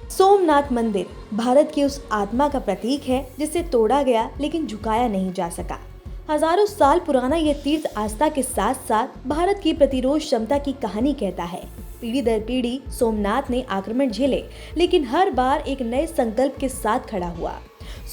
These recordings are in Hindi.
सोमनाथ मंदिर भारत की उस आत्मा का प्रतीक है जिसे तोड़ा गया लेकिन झुकाया नहीं जा सका। हजारों साल पुराना ये तीर्थ आस्था के साथ साथ भारत की प्रतिरोध क्षमता की कहानी कहता है। पीढ़ी दर पीढ़ी सोमनाथ ने आक्रमण झेले, लेकिन हर बार एक नए संकल्प के साथ खड़ा हुआ।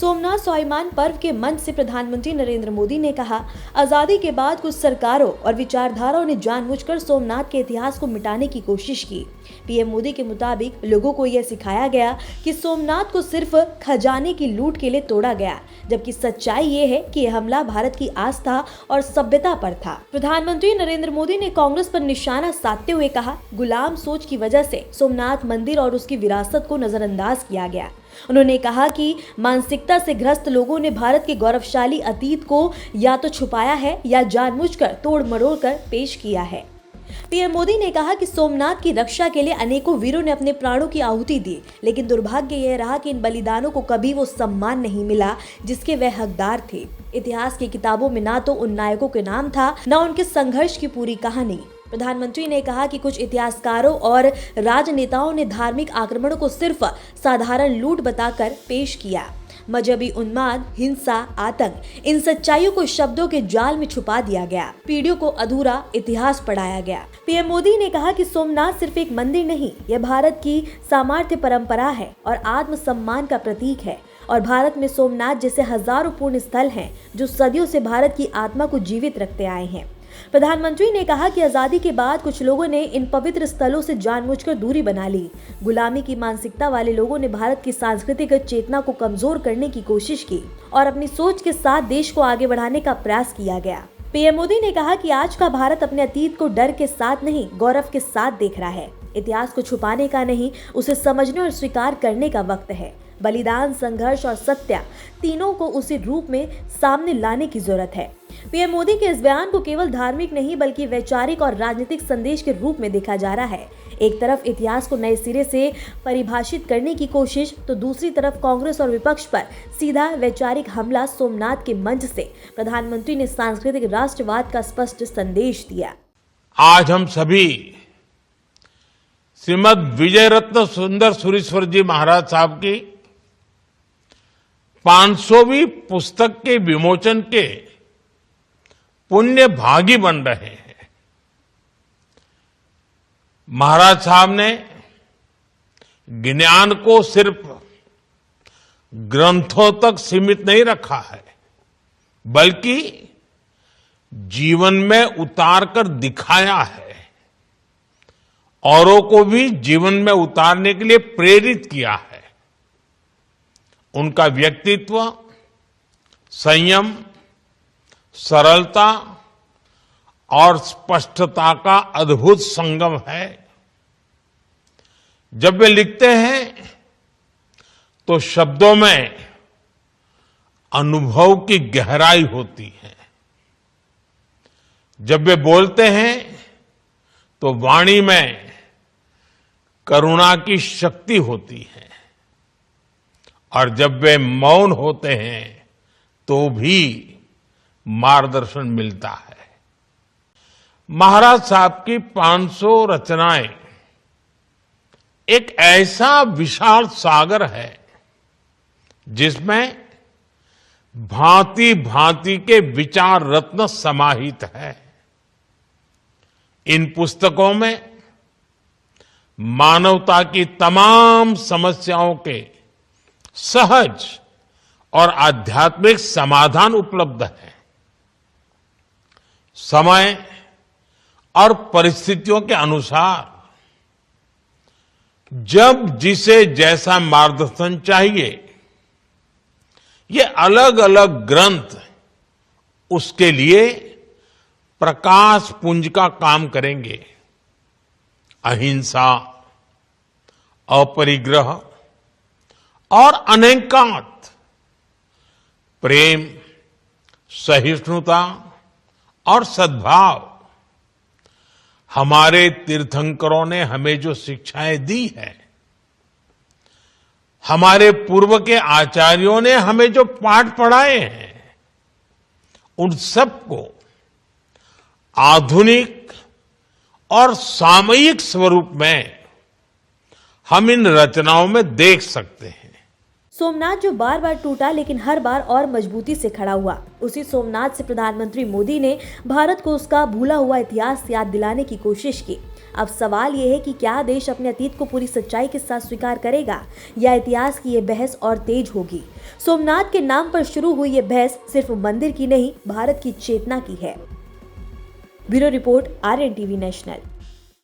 सोमनाथ स्वाभिमान पर्व के मंच से प्रधानमंत्री नरेंद्र मोदी ने कहा, आजादी के बाद कुछ सरकारों और विचारधाराओं ने जानबूझकर सोमनाथ के इतिहास को मिटाने की कोशिश की। पीएम मोदी के मुताबिक लोगों को यह सिखाया गया कि सोमनाथ को सिर्फ खजाने की लूट के लिए तोड़ा गया, जबकि सच्चाई ये है कि यह हमला भारत की आस्था और सभ्यता पर था। प्रधानमंत्री नरेंद्र मोदी ने कांग्रेस पर निशाना साधते हुए कहा, गुलाम सोच की वजह से सोमनाथ मंदिर और उसकी विरासत को नजरअंदाज किया गया। उन्होंने कहा कि मानसिकता से ग्रस्त लोगों ने भारत के गौरवशाली अतीत को या तो छुपाया है या जानबूझकर तोड़ मरोड़ कर पेश किया है। पीएम मोदी ने कहा कि सोमनाथ की रक्षा के लिए अनेकों वीरों ने अपने प्राणों की आहुति दी, लेकिन दुर्भाग्य यह रहा कि इन बलिदानों को कभी वो सम्मान नहीं मिला जिसके वे हकदार थे। इतिहास की किताबों में ना तो उन नायकों के नाम था, न उनके संघर्ष की पूरी कहानी। प्रधानमंत्री ने कहा कि कुछ इतिहासकारों और राजनेताओं ने धार्मिक आक्रमणों को सिर्फ साधारण लूट बताकर पेश किया। मजहबी उन्माद, हिंसा, आतंक, इन सच्चाइयों को शब्दों के जाल में छुपा दिया गया। पीढ़ियों को अधूरा इतिहास पढ़ाया गया। पीएम मोदी ने कहा कि सोमनाथ सिर्फ एक मंदिर नहीं, यह भारत की सामर्थ्य परंपरा है और आत्मसम्मान का प्रतीक है। और भारत में सोमनाथ जैसे हजारों पुण्य स्थल हैं जो सदियों से भारत की आत्मा को जीवित रखते आए हैं। प्रधानमंत्री ने कहा कि आजादी के बाद कुछ लोगों ने इन पवित्र स्थलों से जानबूझकर दूरी बना ली। गुलामी की मानसिकता वाले लोगों ने भारत की सांस्कृतिक चेतना को कमजोर करने की कोशिश की और अपनी सोच के साथ देश को आगे बढ़ाने का प्रयास किया गया। पीएम मोदी ने कहा कि आज का भारत अपने अतीत को डर के साथ नहीं, गौरव के साथ देख रहा है। इतिहास को छुपाने का नहीं, उसे समझने और स्वीकार करने का वक्त है। बलिदान, संघर्ष और सत्य तीनों को उसी रूप में सामने लाने की जरूरत है। पीएम मोदी के इस बयान को केवल धार्मिक नहीं बल्कि वैचारिक और राजनीतिक संदेश के रूप में देखा जा रहा है। एक तरफ इतिहास को नए सिरे से परिभाषित करने की कोशिश, तो दूसरी तरफ कांग्रेस और विपक्ष पर सीधा वैचारिक हमला। सोमनाथ के मंच से प्रधानमंत्री ने सांस्कृतिक राष्ट्रवाद का स्पष्ट संदेश दिया। आज हम सभी श्रीमद विजय रत्न सुंदर सुरीश्वर जी महाराज साहब की 500वीं पुस्तक के विमोचन के पुण्य भागी बन रहे हैं। महाराज साहब ने ज्ञान को सिर्फ ग्रंथों तक सीमित नहीं रखा है, बल्कि जीवन में उतार कर दिखाया है। औरों को भी जीवन में उतारने के लिए प्रेरित किया है। उनका व्यक्तित्व संयम, सरलता और स्पष्टता का अद्भुत संगम है। जब वे लिखते हैं तो शब्दों में अनुभव की गहराई होती है। जब वे बोलते हैं तो वाणी में करुणा की शक्ति होती है। और जब वे मौन होते हैं तो भी मार्गदर्शन मिलता है। महाराज साहब की 500 रचनाएं एक ऐसा विशाल सागर है जिसमें भांति भांति के विचार रत्न समाहित है। इन पुस्तकों में मानवता की तमाम समस्याओं के सहज और आध्यात्मिक समाधान उपलब्ध है। समय और परिस्थितियों के अनुसार जब जिसे जैसा मार्गदर्शन चाहिए, ये अलग अलग ग्रंथ उसके लिए प्रकाश पुंज का काम करेंगे। अहिंसा, अपरिग्रह और अनेकांत, प्रेम, सहिष्णुता और सद्भाव हमारे तीर्थंकरों ने हमें जो शिक्षाएं दी है, हमारे पूर्व के आचार्यों ने हमें जो पाठ पढ़ाए हैं, उन सबको आधुनिक और सामयिक स्वरूप में हम इन रचनाओं में देख सकते हैं। सोमनाथ जो बार बार टूटा लेकिन हर बार और मजबूती से खड़ा हुआ, उसी सोमनाथ से प्रधानमंत्री मोदी ने भारत को उसका भूला हुआ इतिहास याद दिलाने की कोशिश की। अब सवाल ये है कि क्या देश अपने अतीत को पूरी सच्चाई के साथ स्वीकार करेगा या इतिहास की ये बहस और तेज होगी। सोमनाथ के नाम पर शुरू हुई ये बहस सिर्फ मंदिर की नहीं, भारत की चेतना की है। Bureau report, RNTV national.